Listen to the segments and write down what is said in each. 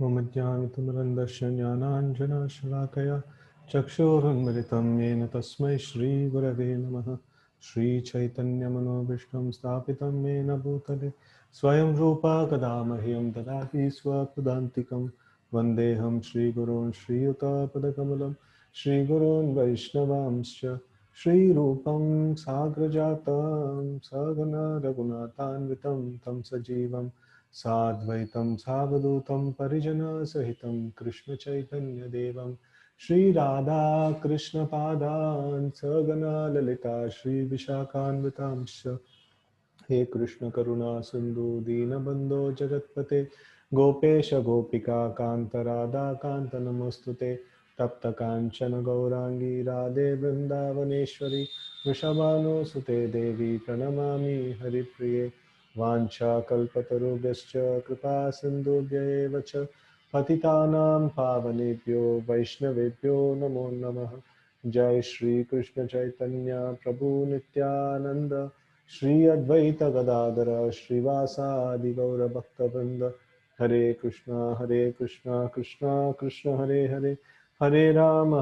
ममज्ञानतिमिरन्दस्य ज्ञानाञ्जनशलाकया चक्षुरुन्मिलितं येन तस्मै श्रीगुरवे नमः। श्रीचैतन्यमनोभीष्टं स्थापितं येन भूतले स्वयं रूपा कदा मह्यं ददाति स्वपदान्तिकं। वन्देऽहं श्रीगुरून् श्रीयुतापदकमलं श्रीगुरून् वैष्णवांश्च श्रीरूपं साग्रजातं सगना रघुनाथान्वितं तं सजीवं साद्वैतं सावधूतं परिजनसहितं कृष्णचैतन्यदेवं श्रीराधा कृष्णपादान् सगना ललिता श्रीविशाखान्वितांश्च। हे कृष्ण करुणा सिंधु दीनबंधो जगत्पते गोपेश गोपिका कांत राधा कांत नमोस्तुते। तप्त कांचन गौरांगी राधे वृंदावनेश्वरी वृषभानुसुते देवी प्रणमामि हरिप्रिये। वाञ्छाकल्पतरुभ्यश्च कृपा सिन्धुभ्य एव च पतितानां पावनेभ्यो वैष्णवेभ्यो नमो नमः। जय श्री कृष्ण चैतन्य प्रभु नित्यानंद श्री अद्वैत गदाधर श्रीवासादि गौर भक्तवृंद। हरे Krishna Krishna Krishna Hare Hare Hare Ram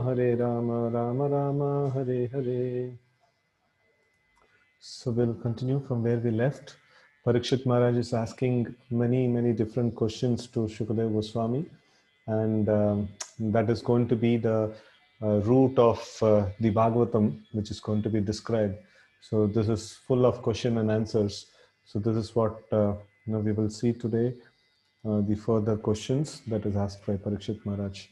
Ram Ram Hare Hare. So we'll continue from where we left. Parikshit Maharaj is asking many different questions to Shukadeva Goswami, and that is going to be the root of the Bhagavatam, which is going to be described. So this is full of question and answers. So this is what we will see today, the further questions that is asked by Parikshit Maharaj.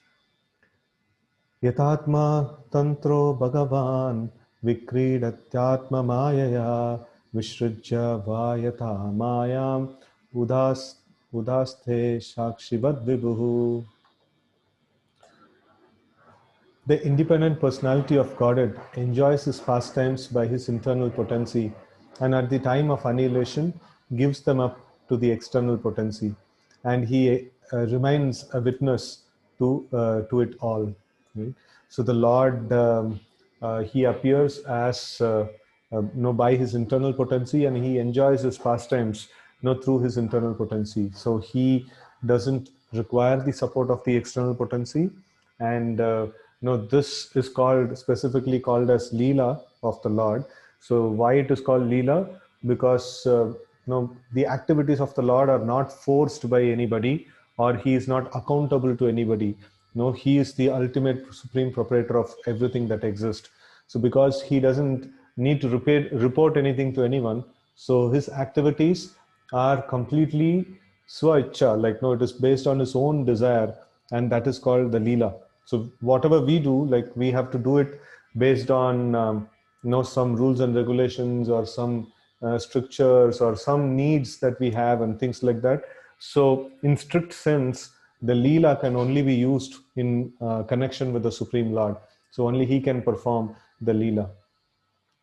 यतात्मा तंत्रो भगवान् विक्रीडत्यात्ममायया विसृज्य वा यथा मायाम् उदास्ते साक्षिवद्विभुः. The independent personality of Godhead enjoys his pastimes by his internal potency, and at the time of annihilation gives them up to the external potency, and he remains a witness to it all. Right? So the Lord, he appears as by his internal potency, and he enjoys his pastimes through his internal potency. So he doesn't require the support of the external potency, and this is called, specifically called as Leela of the Lord. So why it is called Leela? Because the activities of the Lord are not forced by anybody, or he is not accountable to anybody. No, he is the ultimate supreme proprietor of everything that exists. So because he doesn't need to report anything to anyone, so his activities are completely swa-ichcha, like it is based on his own desire, and that is called the Leela. So whatever we do, like we have to do it based on some rules and regulations, or some strictures, or some needs that we have, and things like that. So in strict sense, the Leela can only be used in connection with the Supreme Lord. So only he can perform the Leela.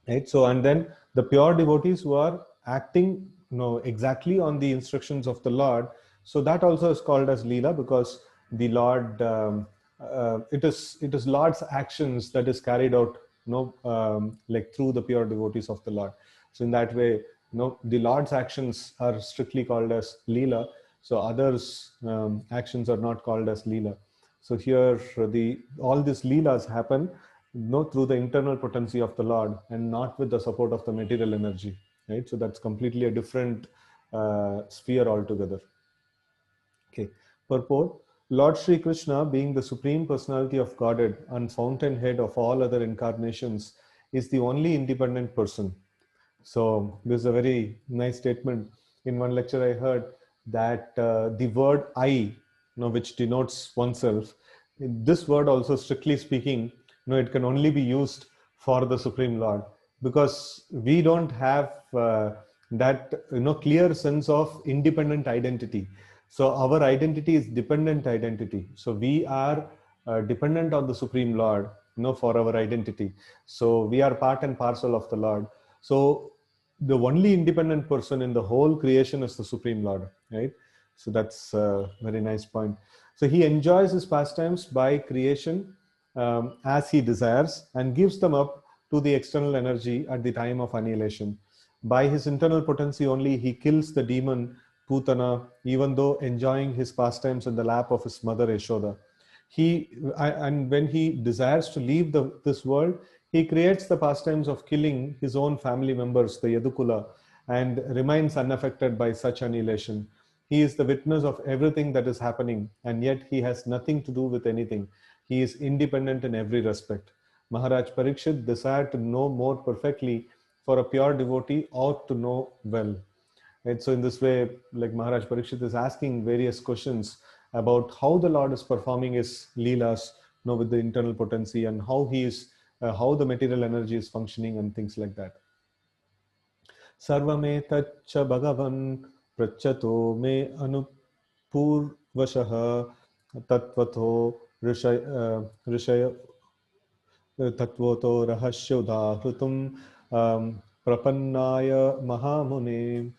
Right? So, and then the pure devotees who are acting exactly on the instructions of the Lord, so that also is called as Leela, because the Lord, it is Lord's actions that is carried out like through the pure devotees of the Lord. So in that way, the Lord's actions are strictly called as Leela, so others actions are not called as Leela. So here all these Leelas happen through the internal potency of the Lord, and not with the support of the material energy. Right? So that's completely a different sphere altogether. Okay. Purport: Lord Sri Krishna, being the Supreme Personality of Godhead and fountainhead of all other incarnations, is the only independent person. So this is a very nice statement. In one lecture I heard that the word I, which denotes oneself, this word also, strictly speaking, it can only be used for the Supreme Lord, because we don't have that clear sense of independent identity. So our identity is dependent identity. So we are dependent on the Supreme Lord, for our identity. So we are part and parcel of the Lord. So the only independent person in the whole creation is the Supreme Lord, right? So that's a very nice point. So he enjoys his pastimes by creation as he desires, and gives them up to the external energy at the time of annihilation. By his internal potency only, he kills the demon Putana, even though enjoying his pastimes in the lap of his mother Yashoda. And when he desires to leave this world, he creates the pastimes of killing his own family members, the Yadukula, and remains unaffected by such annihilation. He is the witness of everything that is happening, and yet he has nothing to do with anything. He is independent in every respect. Maharaj Parikshit desired to know more perfectly, for a pure devotee ought to know well. And so in this way, like Maharaj Parikshit is asking various questions about how the Lord is performing his leelas, with the internal potency, and how the material energy is functioning and things like that. Sarvametaccha Bhagavan Prachato me anupurvashaha tatvato rishaya tatvoto rahasyodahutum prapannaya mahamune.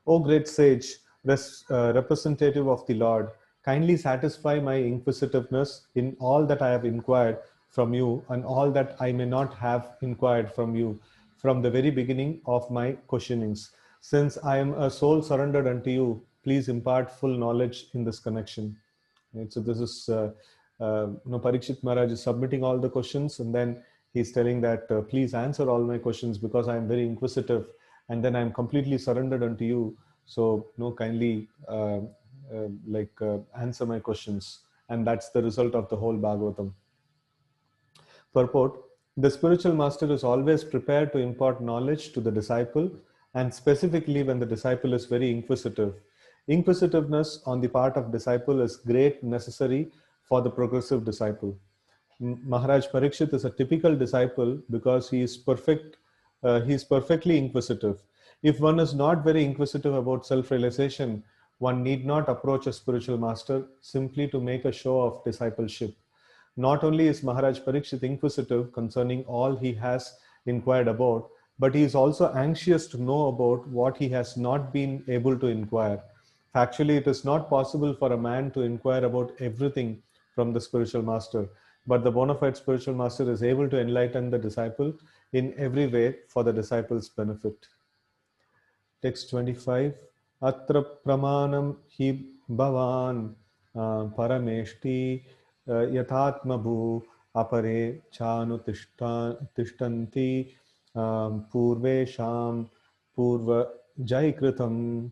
O great sage, representative of the Lord, kindly satisfy my inquisitiveness in all that I have inquired from you and all that I may not have inquired from you from the very beginning of my questionings. Since I am a soul surrendered unto you, please impart full knowledge in this connection. Right? So this is, Parikshit Maharaj is submitting all the questions, and then he's telling that, please answer all my questions because I am very inquisitive, and then I am completely surrendered unto you. So, kindly answer my questions. And that's the result of the whole Bhagavatam. Purport: the spiritual master is always prepared to impart knowledge to the disciple, and specifically when the disciple is very inquisitive. Inquisitiveness on the part of disciple is great necessary for the progressive disciple. Maharaj Parikshit is a typical disciple because he is perfectly inquisitive. If one is not very inquisitive about self-realization, one need not approach a spiritual master simply to make a show of discipleship. Not only is Maharaj Parikshit inquisitive concerning all he has inquired about, but he is also anxious to know about what he has not been able to inquire. Actually, it is not possible for a man to inquire about everything from the spiritual master, but the bona fide spiritual master is able to enlighten the disciple in every way for the disciple's benefit. Text 25. Atra pramanam hi bhavan parameshti yathatma bhu apare chanu tishtanti purve sham purva jaikritam.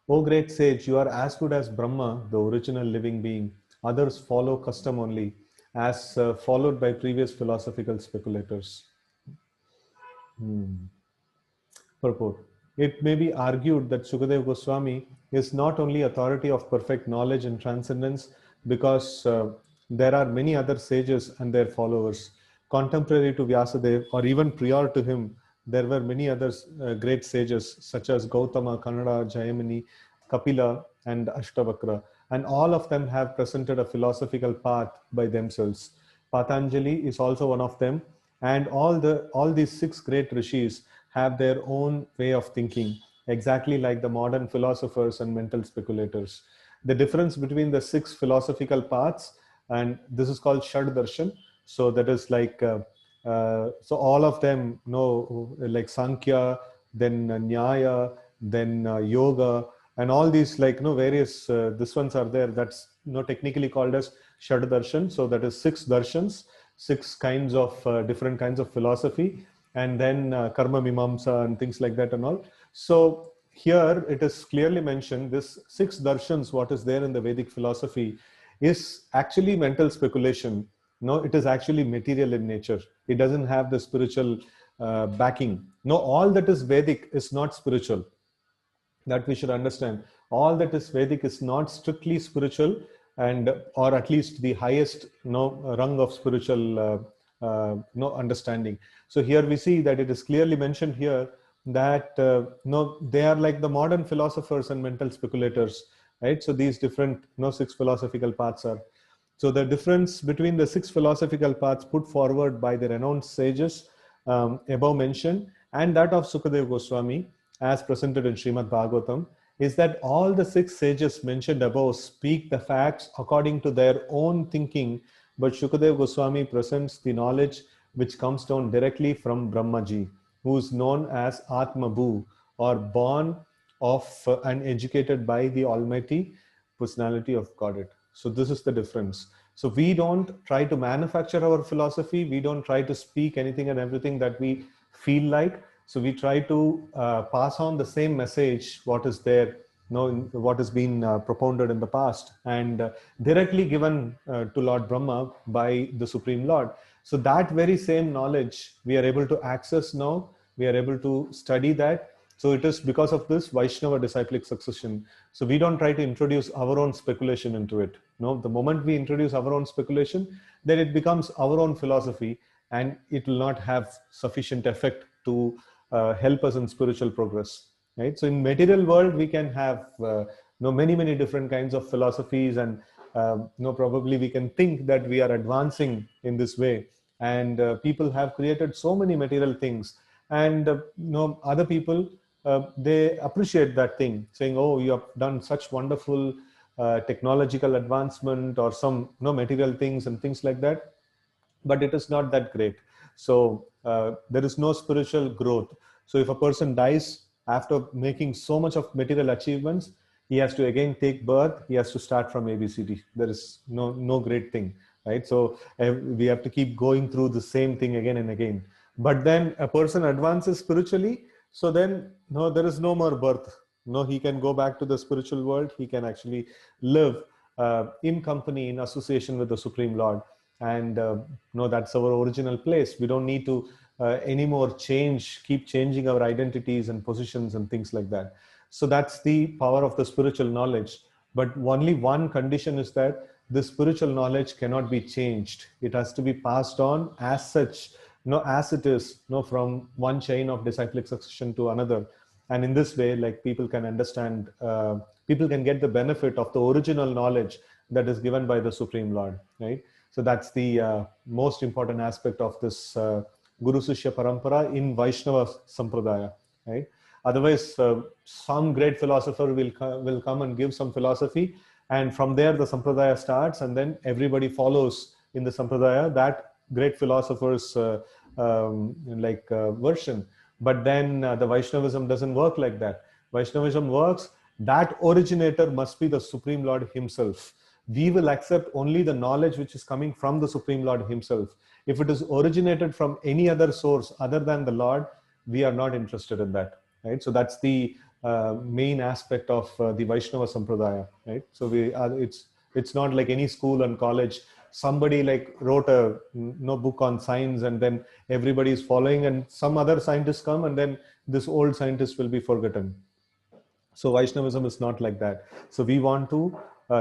O great sage, you are as good as Brahma, the original living being. Others follow custom only, as followed by previous philosophical speculators. Purport. It may be argued that Sukadeva Goswami is not only authority of perfect knowledge and transcendence because there are many other sages and their followers. Contemporary to Vyasadeva or even prior to him, there were many other great sages such as Gautama, Kannada, Jayamani, Kapila and Ashtavakra, and all of them have presented a philosophical path by themselves. Patanjali is also one of them, and all these six great rishis have their own way of thinking, exactly like the modern philosophers and mental speculators. The difference between the six philosophical paths, and this is called Shad Darshan, so that is like, so all of them, like Sankhya, then Nyaya, then Yoga, and all these various, this ones are there, that's technically called as Shad Darshan, so that is six darshans, six kinds of different kinds of philosophy, and then karma mimamsa and things like that and all. So here it is clearly mentioned, this six darshans, what is there in the Vedic philosophy, is actually mental speculation. No, it is actually material in nature. It doesn't have the spiritual backing. No, all that is Vedic is not spiritual. That we should understand. All that is Vedic is not strictly spiritual, and or at least the highest rung of spiritual understanding. So here we see that it is clearly mentioned here that they are like the modern philosophers and mental speculators, right? So these different six philosophical paths are. So the difference between the six philosophical paths put forward by the renowned sages above mentioned and that of Sukadeva Goswami as presented in Srimad Bhagavatam is that all the six sages mentioned above speak the facts according to their own thinking, but Sukadeva Goswami presents the knowledge which comes down directly from Brahmaji, who is known as Atma Bhu, or born of and educated by the Almighty personality of Godhead. So this is the difference. So we don't try to manufacture our philosophy. We don't try to speak anything and everything that we feel like. So we try to pass on the same message, what is there, what has been propounded in the past, and directly given to Lord Brahma by the Supreme Lord. So that very same knowledge we are able to access now. We are able to study that. So it is because of this Vaishnava disciplic succession. So we don't try to introduce our own speculation into it. No, the moment we introduce our own speculation, then it becomes our own philosophy, and it will not have sufficient effect to help us in spiritual progress. Right. So in material world, we can have many different kinds of philosophies, and probably we can think that we are advancing in this way. And people have created so many material things, and other people, they appreciate that thing, saying, oh, you have done such wonderful technological advancement, or some material things and things like that, but it is not that great. So there is no spiritual growth. So if a person dies after making so much of material achievements, he has to again take birth. He has to start from ABCD. There is no great thing, right? So we have to keep going through the same thing again and again. But then a person advances spiritually, so then there is no more birth. No, he can go back to the spiritual world. He can actually live in company, in association with the Supreme Lord. And that's our original place. We don't need to anymore keep changing our identities and positions and things like that. So that's the power of the spiritual knowledge. But only one condition is that the spiritual knowledge cannot be changed. It has to be passed on as such, as it is, from one chain of disciplic succession to another. And in this way, like, people can understand, people can get the benefit of the original knowledge that is given by the Supreme Lord, right? So that's the most important aspect of this Guru Sishya Parampara in Vaishnava Sampradaya, right? Otherwise, some great philosopher will come and give some philosophy, and from there the Sampradaya starts, and then everybody follows in the Sampradaya that great philosopher's version. But then the Vaishnavism doesn't work like that. Vaishnavism works, that originator must be the Supreme Lord himself. We will accept only the knowledge which is coming from the Supreme Lord himself. If it is originated from any other source other than the Lord, we are not interested in that, right? So that's the main aspect of the Vaishnava Sampradaya, right? So it's not like any school and college. Somebody like wrote a book on science, and then everybody is following, and some other scientists come, and then this old scientist will be forgotten. So Vaishnavism is not like that. So we want to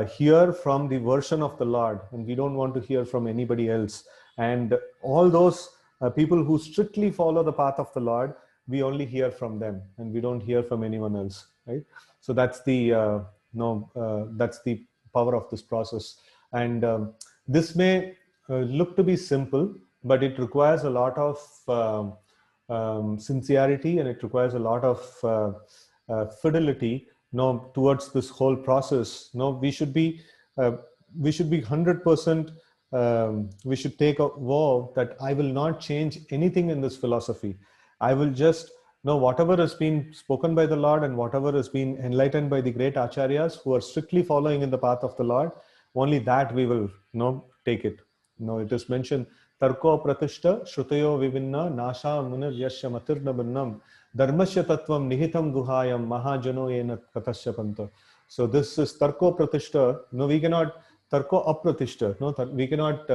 hear from the version of the Lord, and we don't want to hear from anybody else. And all those people who strictly follow the path of the Lord, we only hear from them, and we don't hear from anyone else, right? So that's the that's the power of this process. And this may look to be simple, but it requires a lot of sincerity, and it requires a lot of fidelity towards this whole process. We should be 100%. We should take a vow that I will not change anything in this philosophy. I will just whatever has been spoken by the Lord, and whatever has been enlightened by the great acharyas who are strictly following in the path of the Lord, only that we will take it. It is mentioned, Tarko Pratishta Shrutayo Vivinna Nasha Munir Yasya Matirna Binnam Dharmasya Tattvam Nihitam Guhayam Mahajano Ena Katasya Panta. So this is Tarko Pratishta. We cannot Tarko Apratishta. We cannot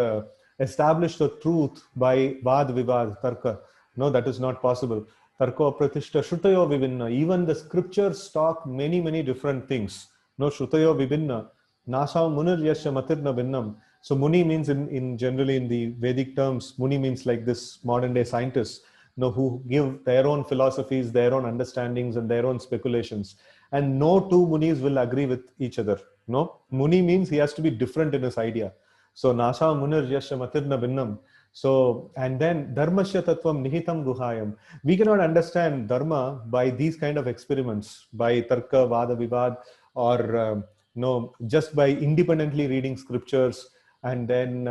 establish the truth by Vad Vivad Tarka. That is not possible. Tarko Apratishta Shrutayo Vivinna. Even the scriptures talk many different things. Shrutayo Vivinna Nasha Munir Yasya Matirna Binnam. So Muni means in generally in the Vedic terms, Muni means like this modern day scientists, who give their own philosophies, their own understandings, and their own speculations. And no two Munis will agree with each other. Muni means he has to be different in his idea. So Nasha Munir Yasya Matirna Binnam. So, and then Dharmasya Tattvam Nihitam Guhayam. We cannot understand Dharma by these kind of experiments, by Tarka, Vada, Vivad, or just by independently reading scriptures. And then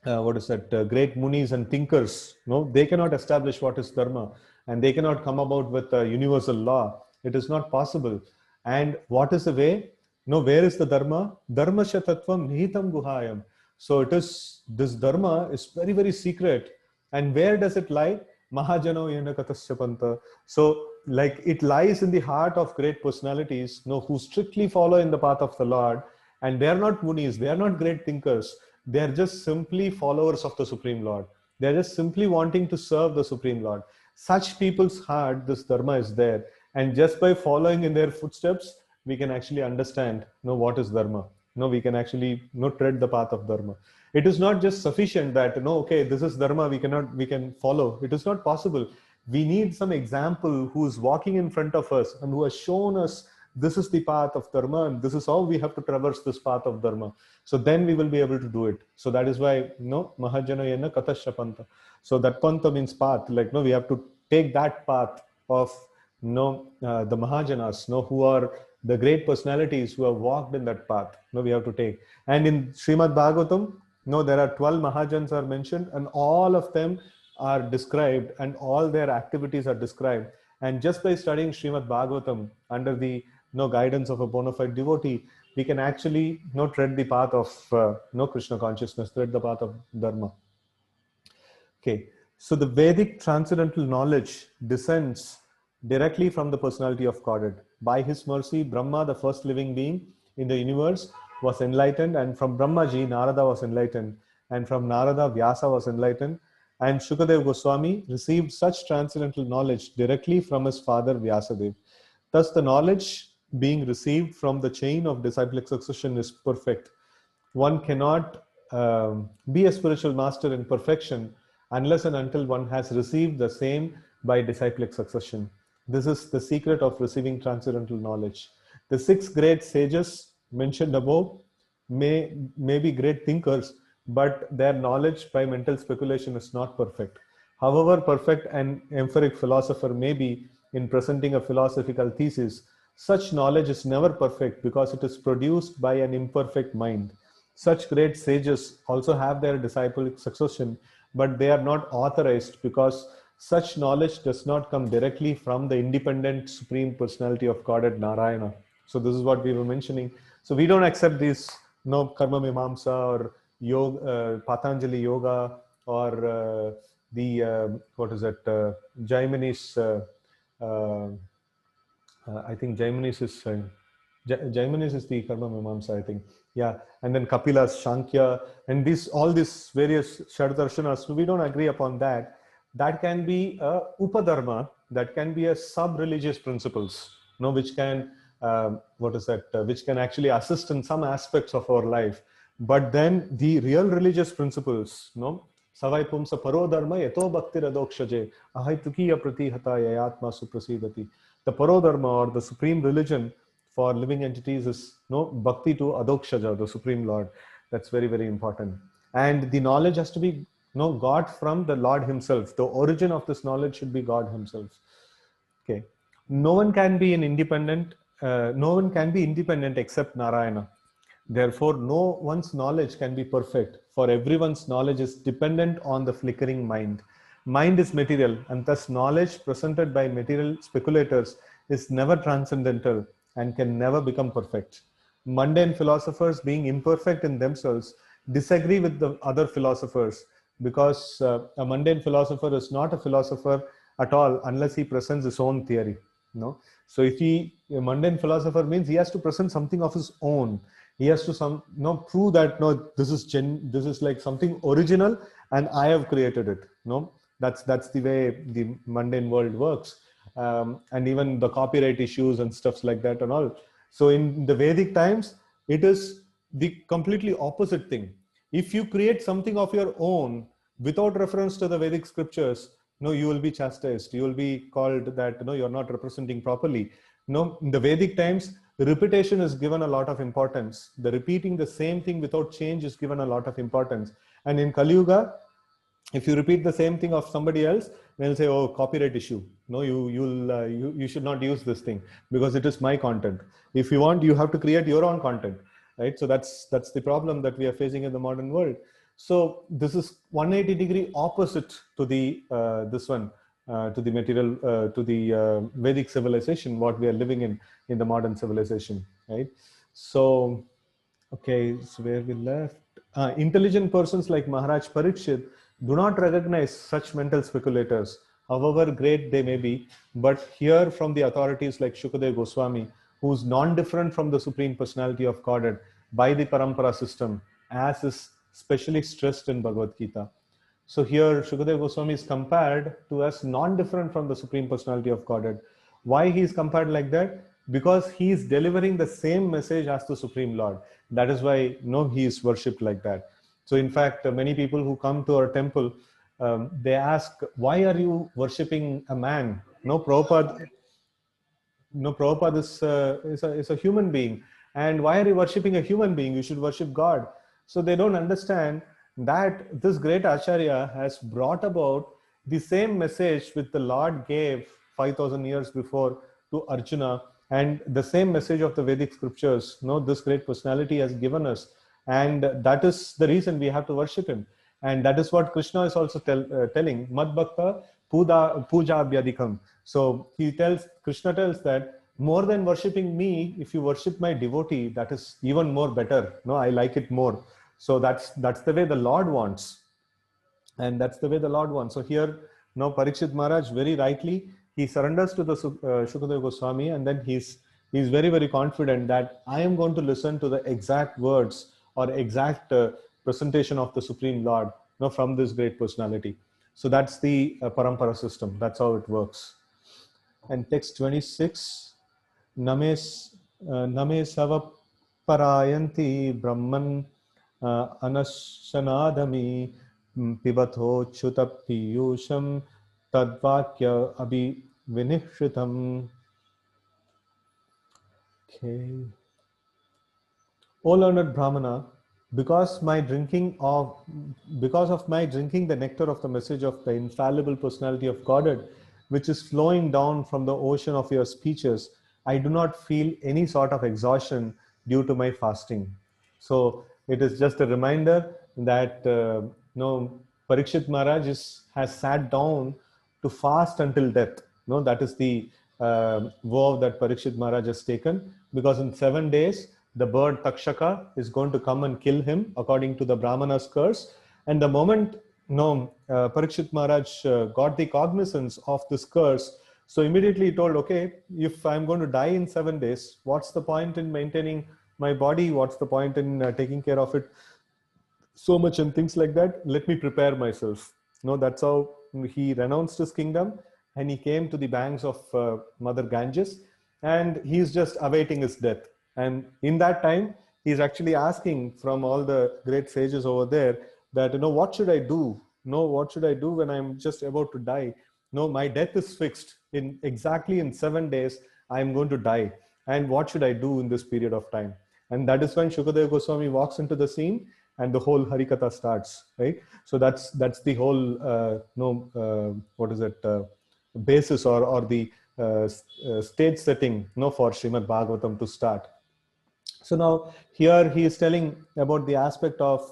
great Munis and thinkers, they cannot establish what is Dharma, and they cannot come about with a universal law. It is not possible. And what is the way? No, where is the dharma? Dharma shatatvam nihitam guhayam. So it is, this dharma is very, very secret. And where does it lie? Mahajano yena katasya panta. So like it lies in the heart of great personalities, no, who strictly follow in the path of the Lord. And they are not munis, they are not great thinkers. They are just simply followers of the Supreme Lord. They are just simply wanting to serve the Supreme Lord. Such people's heart, this dharma is there. And just by following in their footsteps, we can actually understand, what is dharma. We can actually tread the path of dharma. It is not just sufficient that, okay, this is dharma, we can follow. It is not possible. We need some example who is walking in front of us and who has shown us this is the path of dharma and this is how we have to traverse this path of dharma. So then we will be able to do it. So that is why, Mahajana Yena Katasya Panta. So that Panta means path. Like, we have to take that path of, the Mahajanas, who are the great personalities who have walked in that path. We have to take. And in Srimad Bhagavatam, there are 12 Mahajans are mentioned, and all of them are described and all their activities are described. And just by studying Srimad Bhagavatam under the guidance of a bona fide devotee, we can actually tread the path of Krishna consciousness, tread the path of Dharma. Okay, so the Vedic transcendental knowledge descends directly from the personality of Godhead. By his mercy, Brahma, the first living being in the universe, was enlightened, and from Brahmaji, Narada was enlightened, and from Narada, Vyasa was enlightened, and Shukadev Goswami received such transcendental knowledge directly from his father Vyasadeva. Thus, the knowledge being received from the chain of disciplic succession is perfect. One cannot be a spiritual master in perfection unless and until one has received the same by disciplic succession. This is the secret of receiving transcendental knowledge. The 6 great sages mentioned above may be great thinkers, but their knowledge by mental speculation is not perfect. However perfect an empiric philosopher may be in presenting a philosophical thesis, such knowledge is never perfect because it is produced by an imperfect mind. Such great sages also have their disciplic succession, but they are not authorized because such knowledge does not come directly from the independent Supreme Personality of Godhead, Narayana. So this is what we were mentioning. So we don't accept these Karma Mimamsa or yoga, Patanjali Yoga, or Jaimanis. I think Jaimanis is the Karma Mimamsa, I think. Yeah, and then Kapila's Shankya, and all these various Shadarshanas, we don't agree upon that. That can be a Upadharma, that can be a sub-religious principles, which can, which can actually assist in some aspects of our life. But then the real religious principles, Savai Pumsa Paro Dharma Yato Bhakti Radokshaje Ahai Tukiya Pratihata Yayatma Suprasidati. The Paro Dharma, or the supreme religion for living entities, is Bhakti to Adokshaja, the Supreme Lord. That's very, very important. And the knowledge has to be God from the Lord himself. The origin of this knowledge should be God himself. Okay. No one can be independent except Narayana. Therefore, no one's knowledge can be perfect, for everyone's knowledge is dependent on the flickering mind. Mind is material, and thus knowledge presented by material speculators is never transcendental and can never become perfect. Mundane philosophers, being imperfect in themselves, disagree with the other philosophers, because a mundane philosopher is not a philosopher at all unless he presents his own theory. So if a mundane philosopher means he has to present something of his own. He has to prove that this is like something original and I have created it. That's the way the mundane world works, and even the copyright issues and stuff like that and all. So in the Vedic times, it is the completely opposite thing. If you create something of your own without reference to the Vedic scriptures, you will be chastised. You will be called that you're not representing properly. In the Vedic times, repetition is given a lot of importance. The repeating the same thing without change is given a lot of importance. And in Kali Yuga, if you repeat the same thing of somebody else, they'll say, "Oh, copyright issue. No, you should not use this thing because it is my content." If you want, you have to create your own content, right? So that's the problem that we are facing in the modern world. So this is 180-degree opposite to the this one, to the material, to the Vedic civilization, what we are living in the modern civilization, right? So, okay, so where we left. Intelligent persons like Maharaj Parikshit do not recognize such mental speculators, however great they may be, but hear from the authorities like Shukadeva Goswami, who is non-different from the Supreme Personality of Godhead by the Parampara system, as is specially stressed in Bhagavad Gita. So here Shukadeva Goswami is compared to as non-different from the Supreme Personality of Godhead. Why he is compared like that? Because he is delivering the same message as the Supreme Lord. That is why he is worshipped like that. So in fact, many people who come to our temple, they ask, why are you worshipping a man? Prabhupada is a human being. And why are you worshipping a human being? You should worship God. So they don't understand that this great Acharya has brought about the same message which the Lord gave 5,000 years before to Arjuna, and the same message of the Vedic scriptures, this great personality has given us. And that is the reason we have to worship him. And that is what Krishna is also telling, Mad Bhakta Puja Abhyadikam. So Krishna tells that more than worshipping me, if you worship my devotee, that is even more better. I like it more. So that's the way the Lord wants. And that's the way the Lord wants. So here, Parikshit Maharaj, very rightly, he surrenders to the Shukadeva Goswami, and then he's very, very confident that I am going to listen to the exact words or exact presentation of the Supreme Lord from this great personality. So that's the Parampara system. That's how it works. And text 26, Name Sava Parayanti Brahman Anashanadami Pibatho Chuta Piyusham Tadvakya Abhi Vinishritam. Okay. O learned Brahmana, because of my drinking the nectar of the message of the infallible personality of Godhead, which is flowing down from the ocean of your speeches, I do not feel any sort of exhaustion due to my fasting. So it is just a reminder that Parikshit Maharaj has sat down to fast until death. That is the vow that Parikshit Maharaj has taken, because in 7 days the bird Takshaka is going to come and kill him according to the Brahmana's curse. And the moment Parikshit Maharaj got the cognizance of this curse, so immediately he told, okay, if I'm going to die in 7 days, what's the point in maintaining my body? What's the point in taking care of it so much and things like that? Let me prepare myself. That's how he renounced his kingdom and he came to the banks of Mother Ganges, and he's just awaiting his death. And in that time, he's actually asking from all the great sages over there that, what should I do? What should I do when I'm just about to die? My death is fixed. Exactly in 7 days, I'm going to die. And what should I do in this period of time? And that is when Shukadeva Goswami walks into the scene and the whole Harikatha starts, right? So that's the whole, basis or the stage setting, for Srimad Bhagavatam to start. So now here he is telling about the aspect of,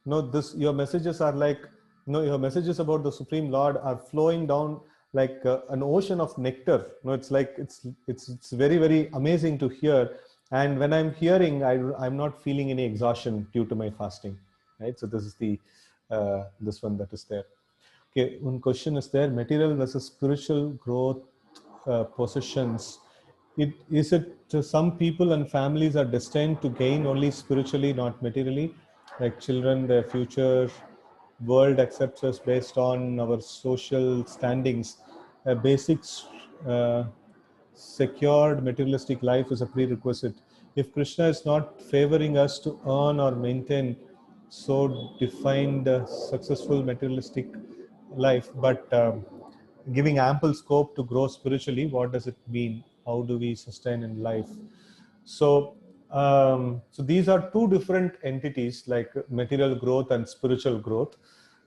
your messages are like, your messages about the Supreme Lord are flowing down like an ocean of nectar. It's like, it's very, very amazing to hear. And when I'm hearing, I'm not feeling any exhaustion due to my fasting, right? So this is the, this one that is there. Okay, one question is there, material versus spiritual growth possessions. Is it some people and families are destined to gain only spiritually, not materially? Like children, their future world accepts us based on our social standings. Basics, secured materialistic life is a prerequisite. If Krishna is not favoring us to earn or maintain so defined successful materialistic life, but giving ample scope to grow spiritually, what does it mean? How do we sustain in life? So, so these are two different entities, like material growth and spiritual growth.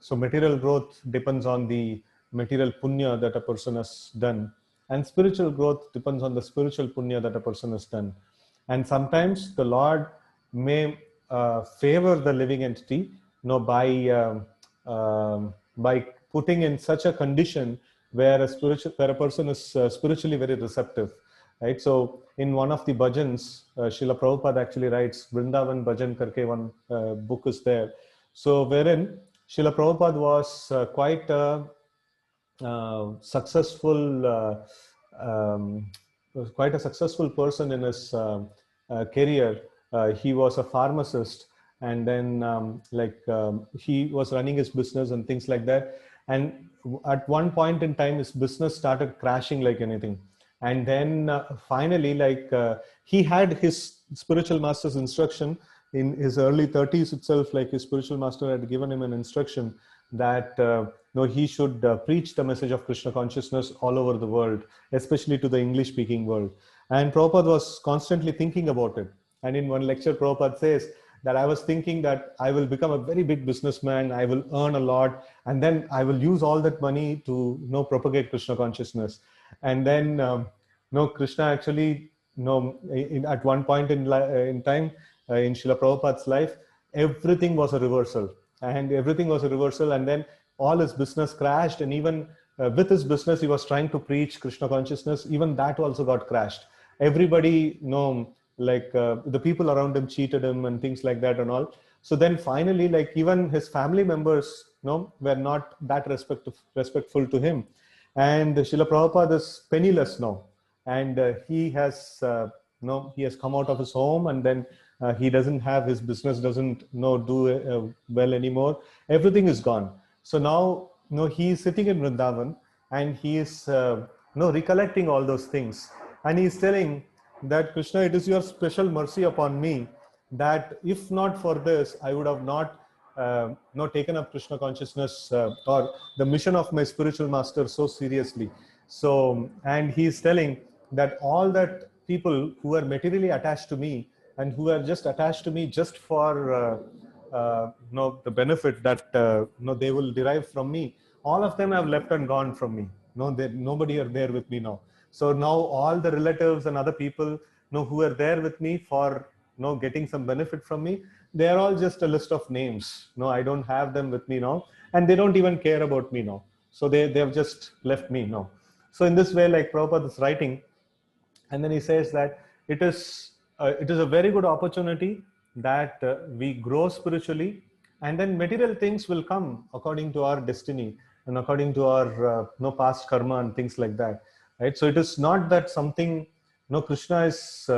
So material growth depends on the material punya that a person has done, and spiritual growth depends on the spiritual punya that a person has done. And sometimes the Lord may favor the living entity, by putting in such a condition where a person is spiritually very receptive, right? So in one of the bhajans, Srila Prabhupada actually writes Vrindavan Bhajan karke one book is there. So wherein Srila Prabhupada was quite a successful, was quite a successful person in his career. He was a pharmacist, and then he was running his business and things like that. And at one point in time, his business started crashing like anything. And then finally, he had his spiritual master's instruction in his early 30s itself. Like his spiritual master had given him an instruction that no, he should preach the message of Krishna consciousness all over the world, especially to the English-speaking world. And Prabhupada was constantly thinking about it. And in one lecture, Prabhupada says that I was thinking that I will become a very big businessman, I will earn a lot, and then I will use all that money to propagate Krishna consciousness. And then Krishna actually, at one point in time in Srila Prabhupada's life, everything was a reversal. And then all his business crashed, and even with his business he was trying to preach Krishna consciousness, even that also got crashed. Everybody the people around him cheated him and things like that and all. So then finally, like, even his family members were not that respectful to him. And Srila Prabhupada is penniless now, and he has come out of his home, and then he doesn't have, his business doesn't do well anymore. Everything is gone. So now he is sitting in Vrindavan, and he is recollecting all those things, and he is telling that, Krishna, it is your special mercy upon me that if not for this, I would have not taken up Krishna consciousness or the mission of my spiritual master so seriously. So, and he is telling that all that people who are materially attached to me, and who are just attached to me just for the benefit that they will derive from me, all of them have left and gone from me. Nobody are there with me now. So now all the relatives and other people who are there with me for getting some benefit from me, they are all just a list of names. I don't have them with me now, and they don't even care about me now. So they have just left me now. So in this way, like, Prabhupada is writing, and then he says that it is a very good opportunity that we grow spiritually, and then material things will come according to our destiny and according to our past karma and things like that, right? So it is not that something Krishna is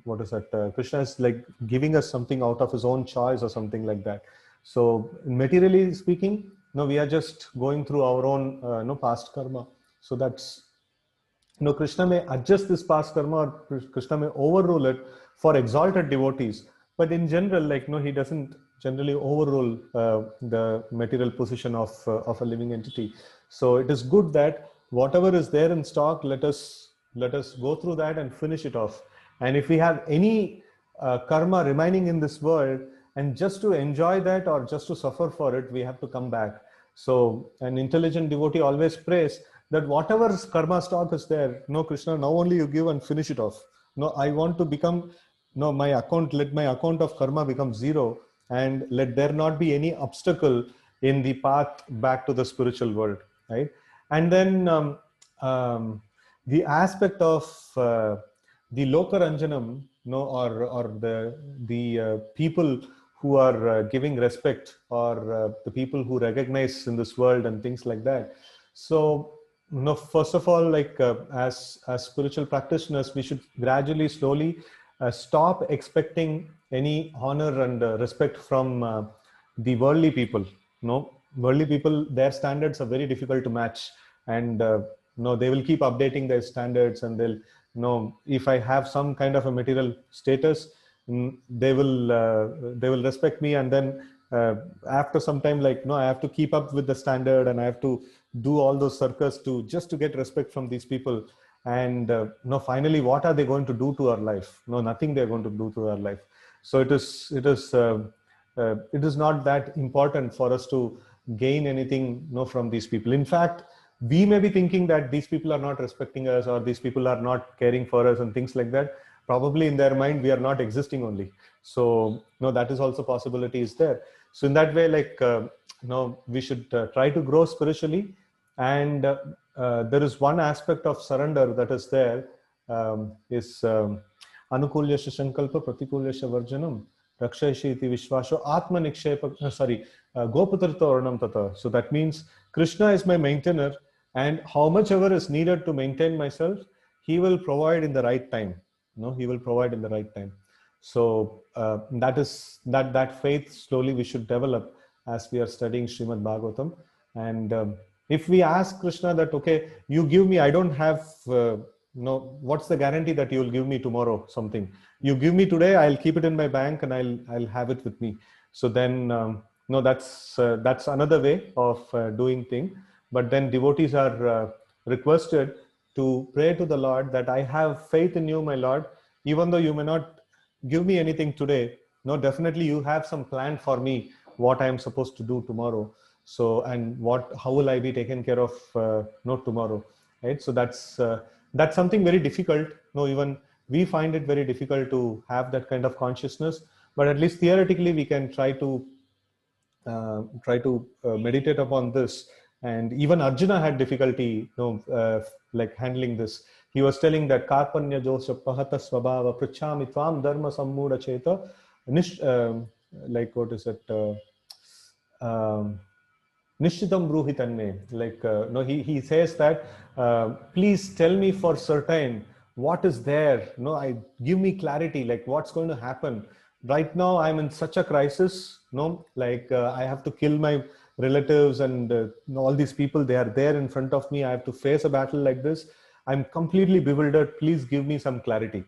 what is that? Krishna is like giving us something out of his own choice or something like that. So materially speaking, we are just going through our own past karma. So that's, Krishna may adjust this past karma, or Krishna may overrule it for exalted devotees. But in general, he doesn't generally overrule the material position of a living entity. So it is good that whatever is there in stock, let us go through that and finish it off. And if we have any karma remaining in this world, and just to enjoy that or just to suffer for it, we have to come back. So an intelligent devotee always prays that whatever karma stock is there, Krishna, now only you give and finish it off. I want to become, let my account of karma become zero, and let there not be any obstacle in the path back to the spiritual world, right? And then the aspect of the Lokaranjanam, or the people who are giving respect, or the people who recognize in this world and things like that. So, first of all, as spiritual practitioners, we should gradually, slowly stop expecting any honor and respect from the worldly people. Worldly people, their standards are very difficult to match, and they will keep updating their standards, and they'll if I have some kind of a material status, they will respect me, and then after some time, I have to keep up with the standard, and I have to do all those circus just to get respect from these people. And finally, what are they going to do to our life? Nothing they're going to do to our life. So it is not that important for us to gain anything from these people. In fact, we may be thinking that these people are not respecting us, or these people are not caring for us and things like that. Probably in their mind, we are not existing only. So that is also possibility is there. So in that way, we should try to grow spiritually, And there is one aspect of surrender that is there, is anukulyasya sankalpa pratikulyasya varjanam rakshayshi iti vishwasho atma nikshepa, sorry, goputarta ornam tata. So that means Krishna is my maintainer, and how much ever is needed to maintain myself, he will provide in the right time. No, he will provide in the right time. So that faith slowly we should develop as we are studying Srimad Bhagavatam. And if we ask Krishna that, okay, you give me, I don't have, no, what's the guarantee that you will give me tomorrow something? You give me today, I'll keep it in my bank and I'll have it with me. So then, no, that's another way of doing thing. But then devotees are requested to pray to the Lord that I have faith in you, my Lord, even though you may not give me anything today. No, definitely you have some plan for me, what I am supposed to do tomorrow. So, and how will I be taken care of, no, tomorrow, right? So that's something very difficult. No, even we find it very difficult to have that kind of consciousness, but at least theoretically we can try to meditate upon this. And even Arjuna had difficulty, like handling this. He was telling that karpanya josha pahata swabhava prichami tvam dharma sammuda cheta like what is it, Nishchitam Bruhitanme. Like, no, he says that, please tell me for certain what is there. No, give me clarity, like what's going to happen. Right now, I'm in such a crisis. No, like I have to kill my relatives and all these people. They are there in front of me. I have to face a battle like this. I'm completely bewildered. Please give me some clarity.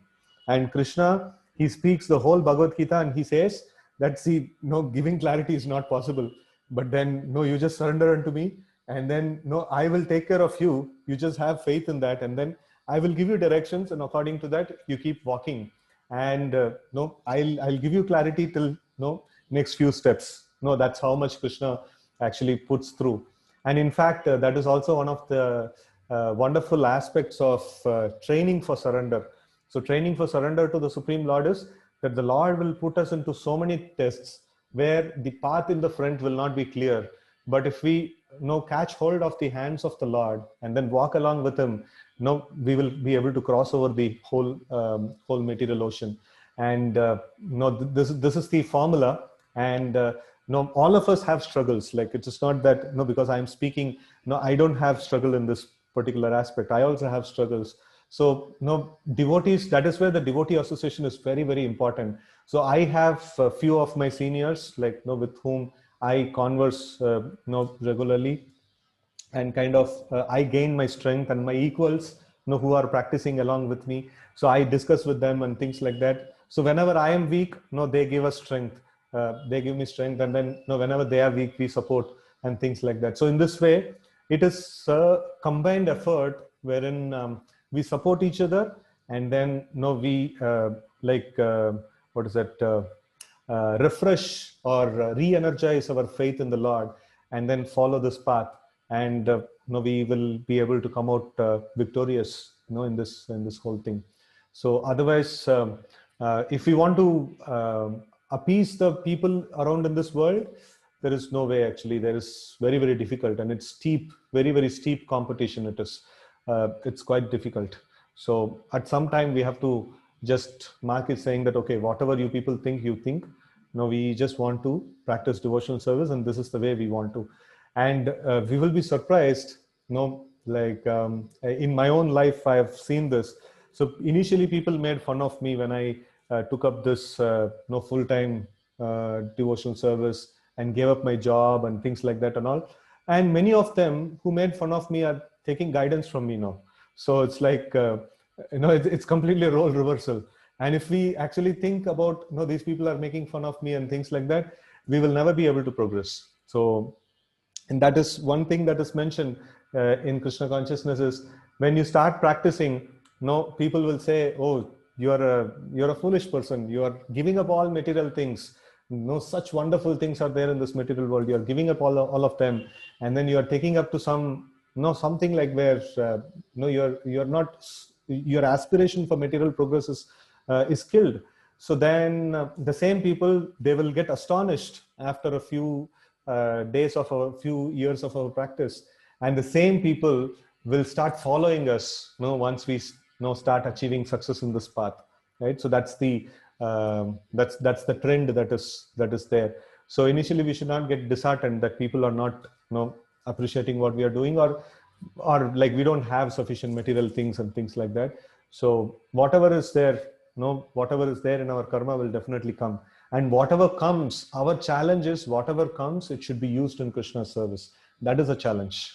And Krishna, he speaks the whole Bhagavad Gita, and he says that, see, no, giving clarity is not possible. But then, no, you just surrender unto me, and then, no, I will take care of you. You just have faith in that, and then I will give you directions, and according to that, you keep walking. And no, I'll give you clarity till, no, next few steps. No, that's how much Krishna actually puts through. And in fact, that is also one of the wonderful aspects of training for surrender. So training for surrender to the Supreme Lord is that the Lord will put us into so many tests where the path in the front will not be clear. But if we, catch hold of the hands of the Lord and then walk along with Him, we will be able to cross over the whole material ocean. And this is the formula. And all of us have struggles. Like, it is not that, because I'm speaking, I don't have struggle in this particular aspect. I also have struggles. So, devotees, that is where the devotee association is very, very important. So I have a few of my seniors, like, with whom I converse, regularly, and kind of I gain my strength, and my equals, who are practicing along with me. So I discuss with them and things like that. So whenever I am weak, they give us strength. They give me strength, and then, whenever they are weak, we support and things like that. So in this way, it is a combined effort wherein we support each other, and then, we what is that? Refresh or re-energize our faith in the Lord, and then follow this path, and we will be able to come out victorious, in this whole thing. So otherwise, if we want to appease the people around in this world, there is no way. Actually, there is very, very difficult, and it's steep, very, very steep competition. It's quite difficult. So at some time we have to just mark it, saying that, okay, whatever you people think, you think. We just want to practice devotional service, and this is the way we want to. And we will be surprised, like in my own life, I have seen this. So initially people made fun of me when I took up this full-time devotional service and gave up my job and things like that and all. And many of them who made fun of me are taking guidance from me now. So it's like, it's completely a role reversal. And if we actually think about, these people are making fun of me and things like that, we will never be able to progress. So, and that is one thing that is mentioned in Krishna consciousness is, when you start practicing, people will say, oh, you're a foolish person. You are giving up all material things. Such wonderful things are there in this material world. You are giving up all of them. And then you are taking up to something like where, you're not, your aspiration for material progress is killed. So then the same people, they will get astonished after a few days of a few years of our practice, and the same people will start following us, once we start achieving success in this path, right? So that's the that's the trend that is there. So initially we should not get disheartened that people are not appreciating what we are doing, or like we don't have sufficient material things and things like that. So whatever is there, whatever is there in our karma will definitely come. And whatever comes, our challenge is whatever comes, it should be used in Krishna's service. That is a challenge.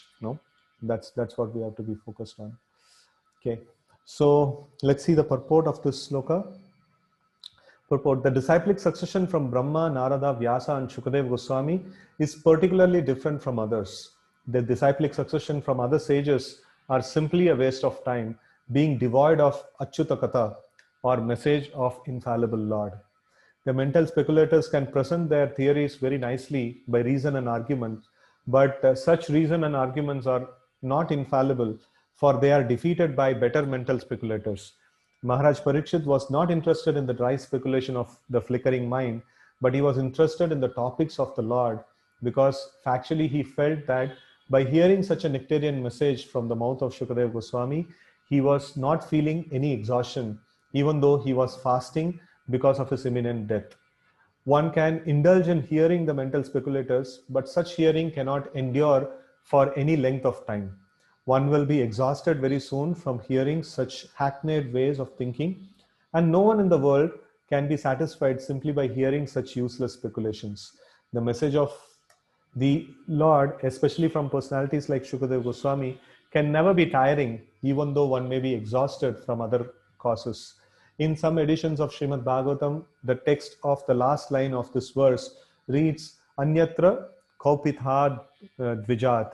That's what we have to be focused on. Okay, so let's see the purport of this sloka. Purport: the disciplic succession from Brahma, Narada, Vyasa and Shukadev Goswami is particularly different from others. The disciplic succession from other sages are simply a waste of time, being devoid of Achyuta Katha, or message of infallible Lord. The mental speculators can present their theories very nicely by reason and argument, but such reason and arguments are not infallible, for they are defeated by better mental speculators. Maharaj Parikshit was not interested in the dry speculation of the flickering mind, but he was interested in the topics of the Lord, because factually he felt that by hearing such a nectarian message from the mouth of Shukadev Goswami, he was not feeling any exhaustion, even though he was fasting because of his imminent death. One can indulge in hearing the mental speculators, but such hearing cannot endure for any length of time. One will be exhausted very soon from hearing such hackneyed ways of thinking, and no one in the world can be satisfied simply by hearing such useless speculations. The message of the Lord, especially from personalities like Shukadev Goswami, can never be tiring, even though one may be exhausted from other causes. In some editions of Srimad Bhagavatam, the text of the last line of this verse reads Anyatra Kaupithad Dvijat,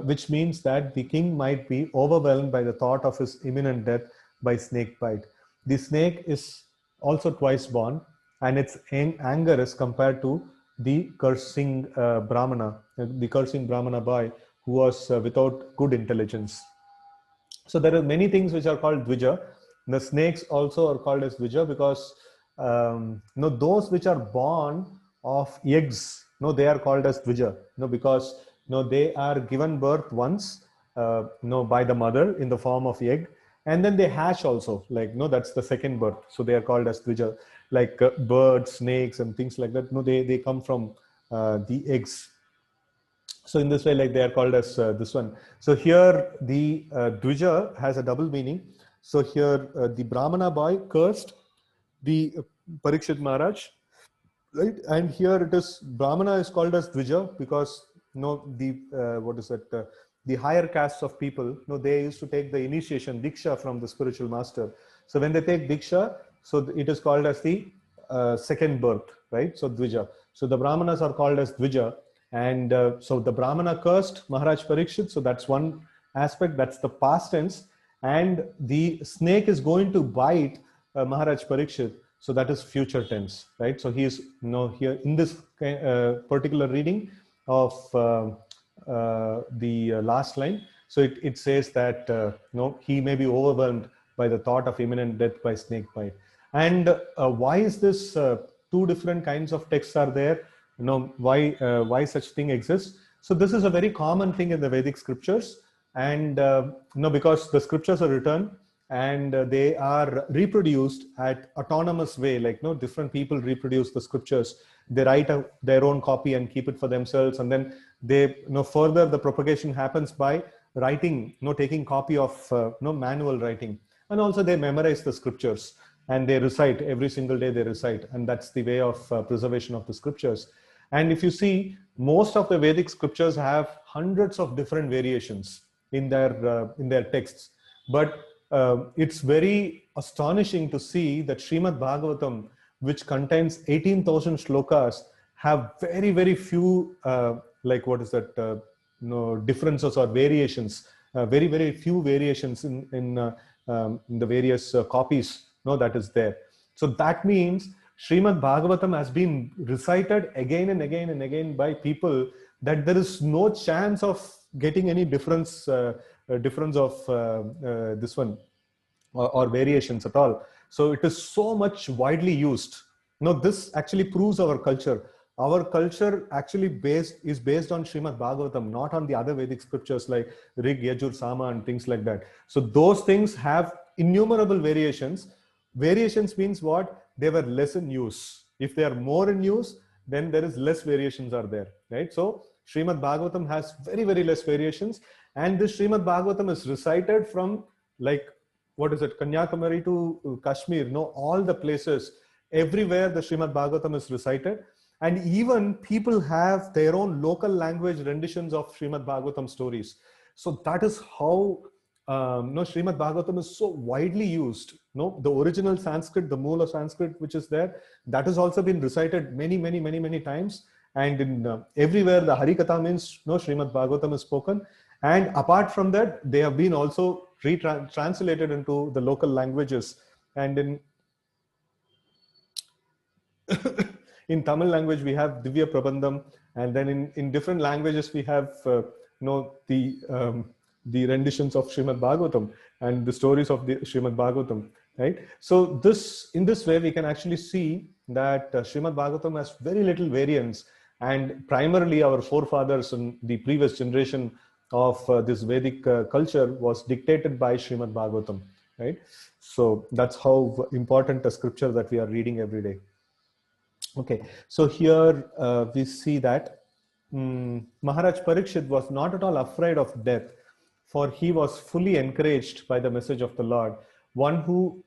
which means that the king might be overwhelmed by the thought of his imminent death by snake bite. The snake is also twice born, and its anger is compared to the cursing Brahmana, the cursing Brahmana boy who was without good intelligence. So there are many things which are called Dvija. The snakes also are called as Dvija because those which are born of eggs, they are called as Dvija, because they are given birth once by the mother in the form of egg, and then they hatch also, that's the second birth. So they are called as Dvija, like birds, snakes and things like that. They come from the eggs. So in this way, they are called as this one. So here the Dvija has a double meaning. So here the Brahmana boy cursed the Parikshit Maharaj, right? And here it is, Brahmana is called as Dvija because the higher castes of people, they used to take the initiation, Diksha, from the spiritual master. So when they take Diksha, so it is called as the second birth, right? So Dvija. So the Brahmanas are called as Dvija. And so the Brahmana cursed Maharaj Parikshit. So that's one aspect, that's the past tense. And the snake is going to bite Maharaj Parikshit. So that is future tense, right? So he is here in this particular reading of the last line. So it says that he may be overwhelmed by the thought of imminent death by snake bite. And why is this two different kinds of texts are there? Why such thing exists? So this is a very common thing in the Vedic scriptures, and because the scriptures are written and they are reproduced at autonomous way, different people reproduce the scriptures. They write their own copy and keep it for themselves, and then they further the propagation happens by writing, taking copy of manual writing, and also they memorize the scriptures and they recite every single day, they recite, and that's the way of preservation of the scriptures. And if you see, most of the Vedic scriptures have hundreds of different variations in their texts, but it's very astonishing to see that Srimad Bhagavatam, which contains 18,000 shlokas, have very, very few differences or variations, very, very few variations in the various copies that is there. So that means Srimad Bhagavatam has been recited again and again and again by people, that there is no chance of getting any difference of this one or variations at all. So it is so much widely used. This actually proves our culture. our culture actually is based on Srimad Bhagavatam, not on the other Vedic scriptures like Rig, Yajur, Sama and things like that. So those things have innumerable variations. Variations means what? They were less in use. If they are more in use, then there is less variations are there, right? So Srimad Bhagavatam has very, very less variations. And this Srimad Bhagavatam is recited from, like, what is it, Kanyakumari to Kashmir, all the places, everywhere the Srimad Bhagavatam is recited. And even people have their own local language renditions of Srimad Bhagavatam stories. So that is how Srimad Bhagavatam is so widely used. The original Sanskrit, the Moola Sanskrit, which is there, that has also been recited many times. And in everywhere the Harikatha means Srimad Bhagavatam is spoken. And apart from that, they have been also translated into the local languages. And in Tamil language, we have Divya Prabandham, and then in different languages, we have the renditions of Srimad Bhagavatam and the stories of the Srimad Bhagavatam, right? So in this way, we can actually see that Srimad Bhagavatam has very little variance, and primarily our forefathers in the previous generation of this Vedic culture was dictated by Srimad Bhagavatam, right? So that's how important a scripture that we are reading every day. Okay, so here we see that Maharaj Parikshit was not at all afraid of death, for he was fully encouraged by the message of the Lord. One who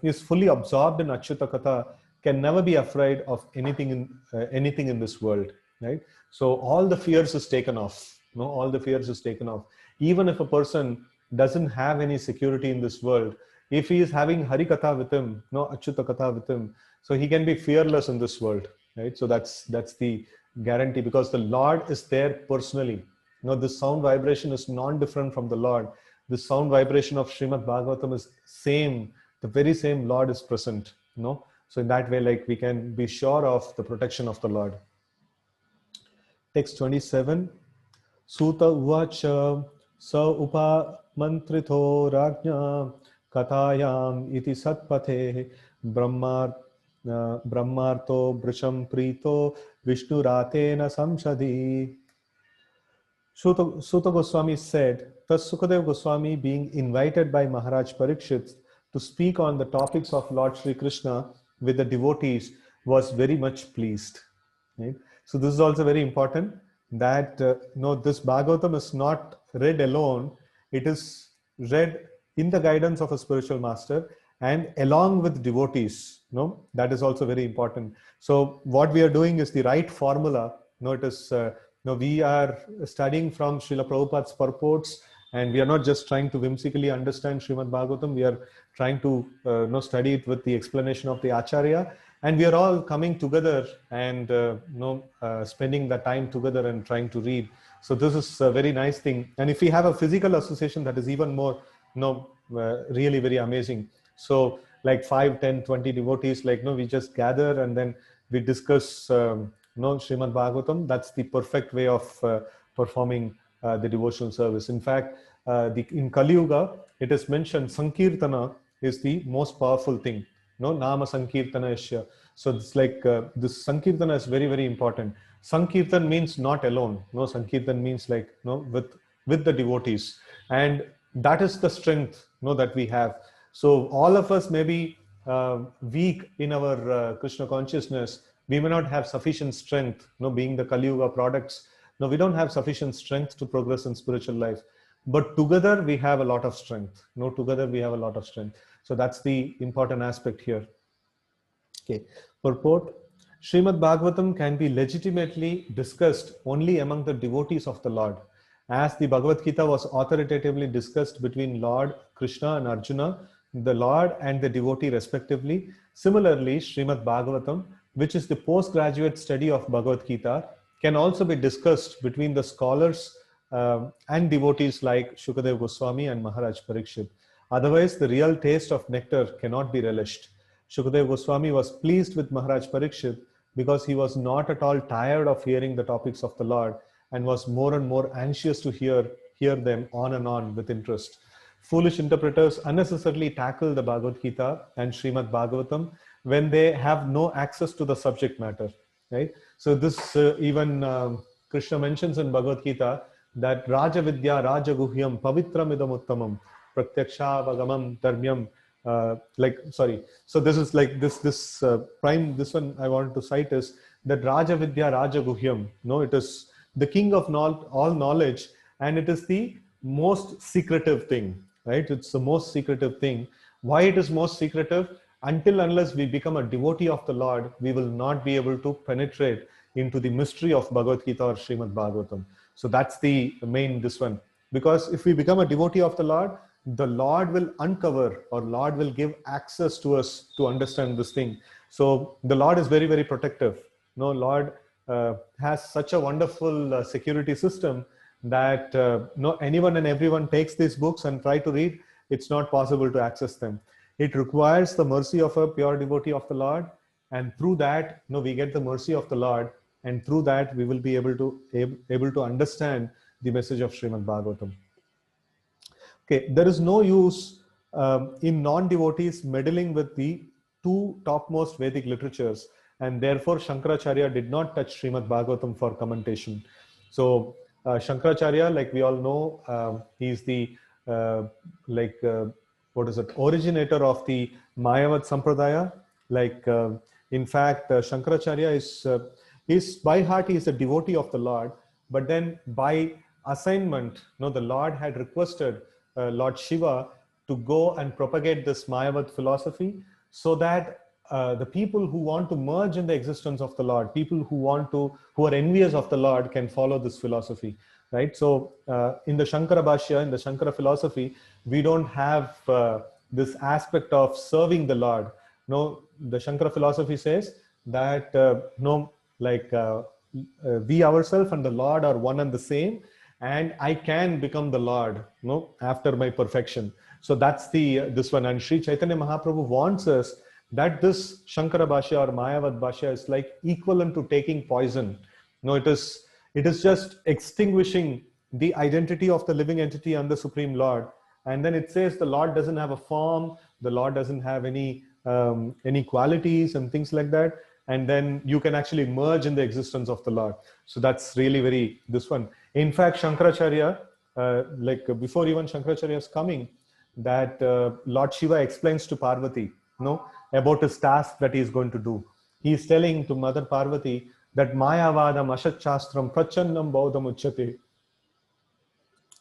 is fully absorbed in Achyuta Katha can never be afraid of anything in this world, right? So all the fears is taken off. All the fears is taken off. Even if a person doesn't have any security in this world, if he is having Harikatha with him, Achyuta Katha with him, so he can be fearless in this world, right? So that's the guarantee, because the Lord is there personally. This sound vibration is non-different from the Lord. The sound vibration of Srimad Bhagavatam is same. The very same Lord is present. So in that way, like, we can be sure of the protection of the Lord. Text 27. Suta uvacha sa upa mantrito rajna katayam iti satpathe brahmarto brisham prito vishnuratena samshadi. Suta Goswami said, thus Sukadev Goswami, being invited by Maharaj Parikshit to speak on the topics of Lord Sri Krishna with the devotees, was very much pleased. Right? So this is also very important, that this Bhagavatam is not read alone. It is read in the guidance of a spiritual master and along with devotees. That is also very important. So what we are doing is the right formula. It is we are studying from Srila Prabhupada's purports, and we are not just trying to whimsically understand Srimad Bhagavatam. We are trying to study it with the explanation of the Acharya, and we are all coming together and spending the time together and trying to read. So this is a very nice thing. And if we have a physical association, that is even more really very amazing. So like 5, 10, 20 devotees, we just gather and then we discuss Srimad Bhagavatam. That's the perfect way of performing the devotional service. In fact, in Kali Yuga, it is mentioned Sankirtana is the most powerful thing. Nama Sankirtana Isya. So it's like this Sankirtana is very, very important. Sankirtan means not alone. Sankirtan means with the devotees. And that is the strength that we have. So all of us may be weak in our Krishna consciousness. We may not have sufficient strength, being the Kali Yuga products. No, we don't have sufficient strength to progress in spiritual life. But together we have a lot of strength. Together we have a lot of strength. So that's the important aspect here. Okay. Purport. Srimad Bhagavatam can be legitimately discussed only among the devotees of the Lord. As the Bhagavad Gita was authoritatively discussed between Lord Krishna and Arjuna, the Lord and the devotee respectively. Similarly, Srimad Bhagavatam, which is the postgraduate study of Bhagavad Gita, can also be discussed between the scholars and devotees like Shukadev Goswami and Maharaj Parikshit. Otherwise, the real taste of nectar cannot be relished. Shukadev Goswami was pleased with Maharaj Parikshit because he was not at all tired of hearing the topics of the Lord and was more and more anxious to hear them on and on with interest. Foolish interpreters unnecessarily tackle the Bhagavad Gita and Srimad Bhagavatam when they have no access to the subject matter. right? So this even Krishna mentions in Bhagavad Gita that Raja Vidya Raja Guhyam Pavitram Idam Uttamam Pratyaksha Vagamam Dharmyam. So this is like this prime, this one I want to cite is that Raja Vidya Raja Guhyam. No, it is the king of all knowledge, and it is the most secretive thing, right? It's the most secretive thing. Why it is most secretive? Until unless we become a devotee of the Lord, we will not be able to penetrate into the mystery of Bhagavad Gita or Srimad Bhagavatam. So that's the main this one. Because if we become a devotee of the Lord will uncover, or Lord will give access to us to understand this thing. So the Lord is very, very protective. No, Lord has such a wonderful security system that no, anyone and everyone takes these books and try to read, it's not possible to access them. It requires the mercy of a pure devotee of the Lord, and through that, no, we get the mercy of the Lord, and through that we will be able to understand the message of Srimad Bhagavatam. Okay, there is no use in non-devotees meddling with the two topmost Vedic literatures, and therefore Shankaracharya did not touch Srimad Bhagavatam for commentation. So Shankaracharya, like we all know, he's the originator of the Mayavad Sampradaya. In fact, Shankaracharya is by heart, he is a devotee of the Lord, but then by assignment, the Lord had requested Lord Shiva to go and propagate this Mayavad philosophy, so that the people who want to merge in the existence of the Lord, people who are envious of the Lord, can follow this philosophy, right? So in the Shankara Bhashya, in the Shankara philosophy, we don't have this aspect of serving the Lord. No, the Shankara philosophy says that we ourselves and the Lord are one and the same, and I can become the Lord, after my perfection. So that's this one. And Sri Chaitanya Mahaprabhu wants us that this Shankara Bhashya or Mayavad Bhashya is like equivalent to taking poison. It is just extinguishing the identity of the living entity and the Supreme Lord. And then it says the Lord doesn't have a form, the Lord doesn't have any qualities and things like that. And then you can actually merge in the existence of the Lord. So that's really very this one. In fact, Shankaracharya, before even Shankaracharya's coming, that Lord Shiva explains to Parvati, about his task that he is going to do. He is telling to Mother Parvati that Mayavadam Ashat Shastram Prachannam Baudham Uchyate.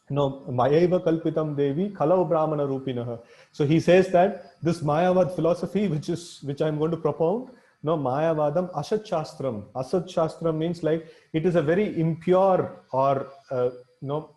Mayaiva Kalpitam Devi Kalau Brahmana Rupinaha. So he says that this Mayavad philosophy, which I'm going to propound, Mayavadam Asat Shastram. Asat Shastram means like it is a very impure, or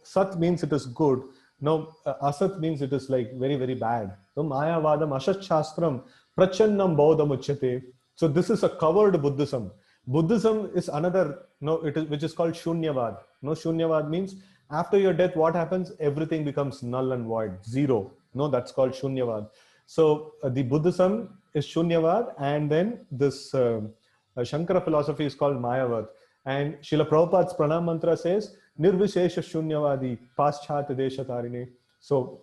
Sat means it is good. Asat means it is like very, very bad. So Mayavadam Asat Shastram Prachannam Baudham Uchyate. So this is a covered Buddhism. Buddhism is another, which is called Shunyavad. Shunyavad means after your death, what happens? Everything becomes null and void, zero. That's called Shunyavad. So the Buddhism is Shunyavad, and then this Shankara philosophy is called Mayavad. And Srila Prabhupada's Pranam Mantra says, Nirvishesha Shunyavadi Paschat Desha Tarine. So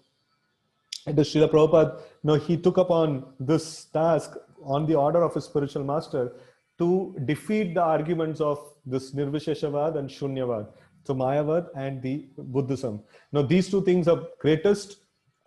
the Srila Prabhupada, he took upon this task on the order of his spiritual master to defeat the arguments of this Nirvisheshavad and Shunyavad. So Mayavad and the Buddhism. Now these two things are greatest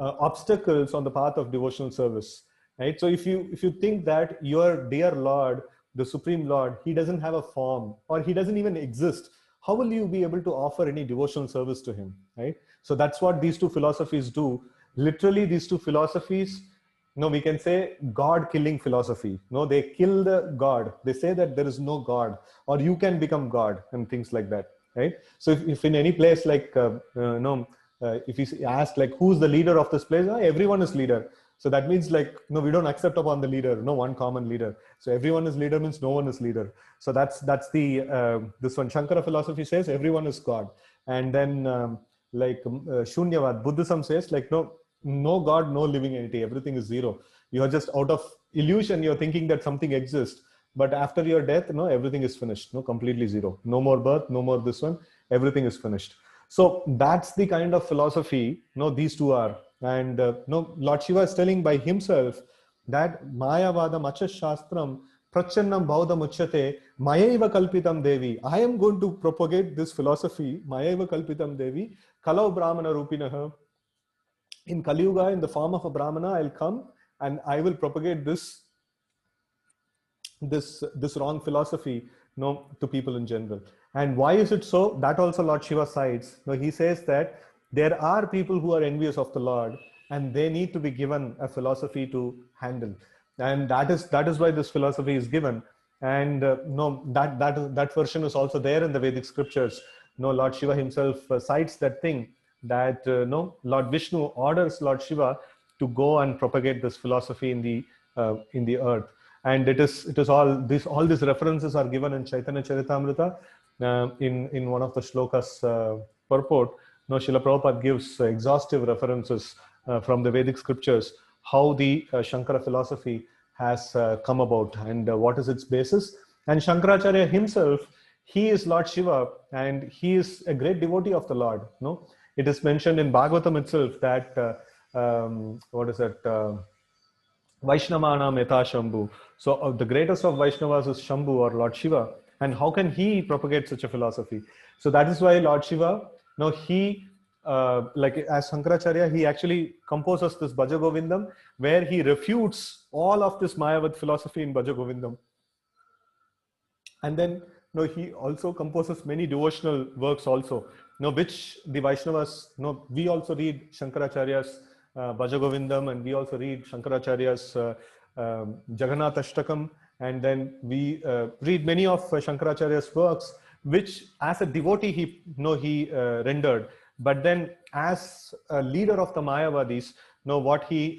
obstacles on the path of devotional service, right? So if you think that your dear Lord, the Supreme Lord, he doesn't have a form, or he doesn't even exist, how will you be able to offer any devotional service to him, right? So that's what these two philosophies do. Literally, these two philosophies, we can say God killing philosophy. They kill the God. They say that there is no God, or you can become God, and things like that, right? So if in any place, like if you ask like who's the leader of this place, everyone is leader. So that means like we don't accept upon the leader, no one common leader. So everyone is leader means no one is leader. So that's the this one. Shankara philosophy says everyone is God. And then Shunyavad, Buddhism says like no God, no living entity, everything is zero. You are just out of illusion, you're thinking that something exists, but after your death, everything is finished, completely zero, no more birth, no more this one, everything is finished. So that's the kind of philosophy these two are. And Lord Shiva is telling by himself that Mayavadam Achas Shastram Prachannam Bauddham Uchyate Mayaiva Kalpitam Devi. I am going to propagate this philosophy, Mayaiva Kalpitam Devi, Kalau Brahmana Rupinaha. In Kali Yuga, in the form of a Brahmana, I'll come and I will propagate this wrong philosophy, to people in general. And why is it so? That also Lord Shiva cites. He says that there are people who are envious of the Lord and they need to be given a philosophy to handle. And that is why this philosophy is given. And that version is also there in the Vedic scriptures. Lord Shiva himself cites that thing, that Lord Vishnu orders Lord Shiva to go and propagate this philosophy in the earth. And it is all these references are given in Chaitanya Charitamrita, in one of the shlokas purport. Srila Prabhupada gives exhaustive references from the Vedic scriptures, how the Shankara philosophy has come about and what is its basis. And Shankaracharya himself, he is Lord Shiva and he is a great devotee of the Lord. It is mentioned in Bhagavatam itself that what is that? Vaishnavana Meta Shambhu. So the greatest of Vaishnavas is Shambhu or Lord Shiva. And how can he propagate such a philosophy? So that is why Lord Shiva, he, like as Shankaracharya, he actually composes this Bhaja Govindam, where he refutes all of this Mayavad philosophy in Bhaja Govindam. And then he also composes many devotional works also, which the Vaishnavas, we also read Shankaracharya's Bhaja Govindam, and we also read Shankaracharya's Jagannath Ashtakam, and then we read many of Shankaracharya's works, which as a devotee he rendered, but then as a leader of the Mayavadis, what he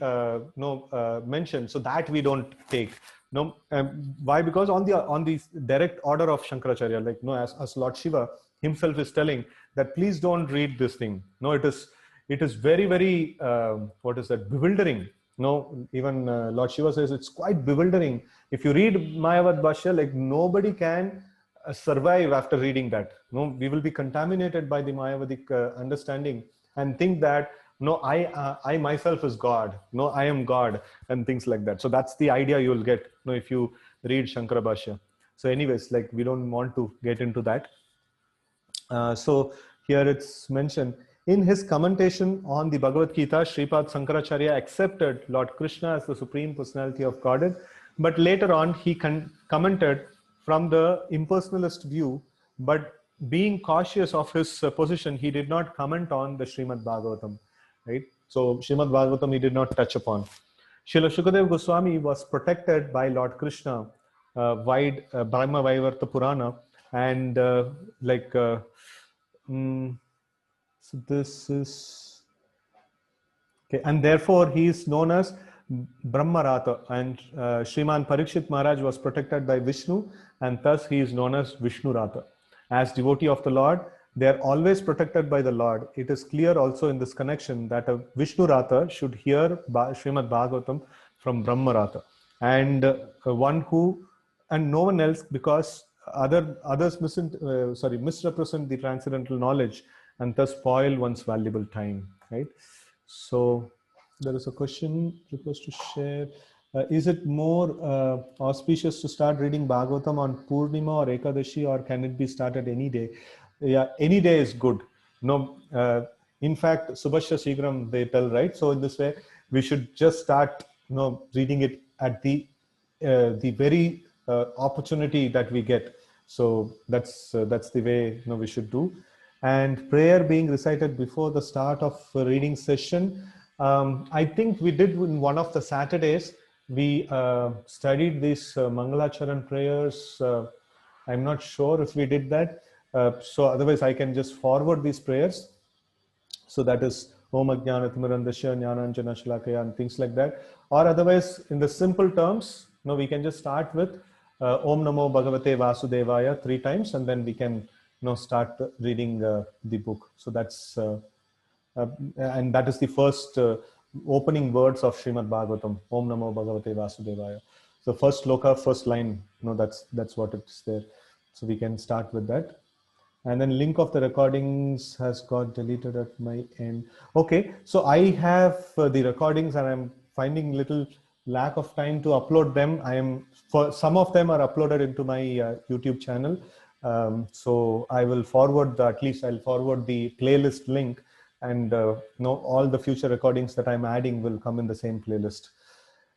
mentioned, so that we don't take. Why? Because on the direct order of Shankaracharya, like as Lord Shiva himself is telling that please don't read this thing. It is very, very what is that, bewildering. Even Lord Shiva says it's quite bewildering. If you read Mayavad Bhashya, like nobody can survive after reading that. We will be contaminated by the Mayavadic understanding and think that I myself is God. I am God, and things like that. So that's the idea you will get if you read Shankara Bhashya. So anyways, like we don't want to get into that. So here it's mentioned, in his commentation on the Bhagavad Gita, Sripad Sankaracharya accepted Lord Krishna as the Supreme Personality of Godhead, but later on he commented from the impersonalist view, but being cautious of his position, he did not comment on the Srimad Bhagavatam, right? So Srimad Bhagavatam he did not touch upon. Srila Shukadev Goswami was protected by Lord Krishna, Brahma Vaivarta Purana, and so this is okay, and therefore he is known as Brahmarata, and Sriman Parikshit Maharaj was protected by Vishnu, and thus he is known as Vishnurata. As devotee of the Lord, they are always protected by the Lord. It is clear also in this connection that a Vishnurata should hear Srimad Bhagavatam from Brahmarata, and no one else, because others misrepresent the transcendental knowledge and thus spoil one's valuable time, right? So there is a question request to share. Is it more auspicious to start reading Bhagavatam on Purnima or Ekadashi, or can it be started any day? Yeah, any day is good. In fact, Subhashya Shigram, they tell, right? So in this way, we should just start reading it at the very opportunity that we get. So that's the way we should do. And prayer being recited before the start of a reading session. I think we did in one of the Saturdays. We studied these Mangalacharan prayers. I'm not sure if we did that. So otherwise, I can just forward these prayers. So that is Om Ajnana Timirandasya Jnananjana Shalakaya and things like that. Or otherwise, in the simple terms, we can just start with Om Namo Bhagavate Vasudevaya 3 times, and then we can start reading the book. So that's and that is the first opening words of Srimad Bhagavatam, Om Namo Bhagavate Vasudevaya. So first sloka, first line, that's what it's there. So we can start with that. And then link of the recordings has got deleted at my end. Okay, so I have the recordings, and I'm finding little lack of time to upload them. For some of them are uploaded into my YouTube channel. So I will at least I'll forward the playlist link, and all the future recordings that I'm adding will come in the same playlist.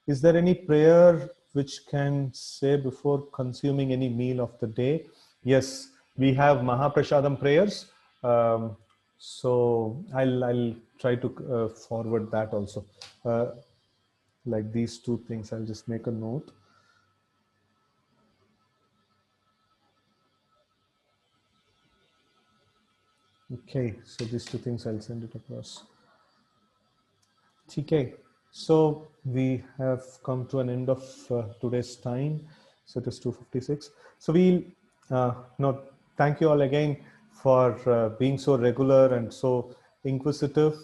Is there any prayer which can say before consuming any meal of the day? Yes, we have Mahaprashadam prayers. So I'll try to forward that also. Like these two things, I'll just make a note. Okay, so these two things I'll send it across. Okay, so we have come to an end of today's time. So it is 2:56. So we'll no, thank you all again for being so regular and so inquisitive